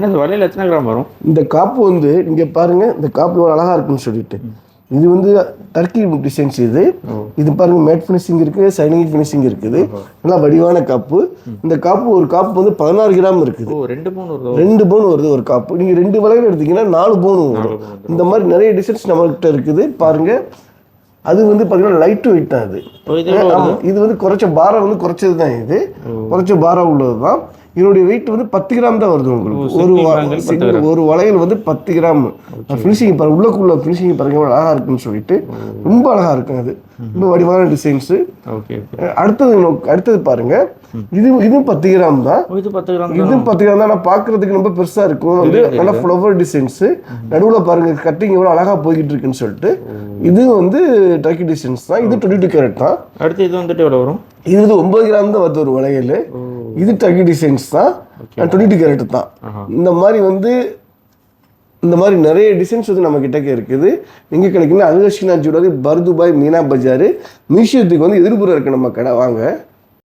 இந்த வலையில் எத்தனை கிராம் வரும்? இந்த காப்பு வந்து இங்கே பாருங்கள், இந்த காப்பு எவ்வளோ அழகாக இருக்குன்னு சொல்லிட்டு. இது வந்து டர்க்கி டிசைன்ஸ். இது பாருங்கள், மேட் ஃபினிஷிங் இருக்குது, சைனிங் ஃபினிஷிங் இருக்குது. நல்லா வடிவான காப்பு. இந்த காப்பு ஒரு காப்பு வந்து 16 கிராம் இருக்குது. 2 பவுன் வருது ஒரு காப்பு. நீங்கள் 2 வளையல் எடுத்தீங்கன்னா 4 பவுன் வரும். இந்த மாதிரி நிறைய டிசைன்ஸ் நம்மகிட்ட இருக்குது பாருங்கள். அது வந்து பார்த்தீங்கன்னா லைட் வெயிட் தான். இது வந்து குறைச்ச பாரம் வந்து குறைச்சது தான். இது குறைச்ச பாரம் உள்ளது தான். இதனுடைய வெயிட் வந்து 10 கிராம் தான் வருது உங்களுக்கு. ஒரு வளையல் வந்து 10 கிராம். ஃபினிஷிங் பாருங்க, உள்ளக்குள்ள ஃபினிஷிங் பாருங்க அழகா இருக்குன்னு சொல்லிட்டு. ரொம்ப அழகா இருக்கும். அது ரொம்ப வடிவான டிசைன்ஸ். அடுத்தது பாருங்க, இதுவும் 10 கிராம் தான். இதுவும் 10 கிராம் தான். பாக்குறதுக்கு ரொம்ப பெருசா இருக்கும். வந்து நல்ல ஃப்ளவர் டிசைன்ஸ். நடுவில் பாருங்க கட்டிங் எவ்வளவு அழகா போய்கிட்டு இருக்குன்னு சொல்லிட்டு. இது வந்து டர்க்கி டிசைன்ஸ் தான். இது 22 கேரட் தான். அடுத்து இது வந்துட்டு எவ்வளவு வரும்? இது வந்து 9 கிராம் தான் வருது ஒரு வளையல். இது டர்க்கி டிசைன்ஸ் தான். 22 கேரட் தான். இந்த மாதிரி நிறைய டிசைன்ஸ் வந்து நம்ம கிட்டக்க இருக்குது. எங்கே கிடைக்குன்னா அல்ஹசீனா ஜுவல்லரி, பர்துபாய், மீனா பஜார், மியூசியத்துக்கு வந்து எதிர்ப்புறம் இருக்கு நம்ம கடை. வாங்க.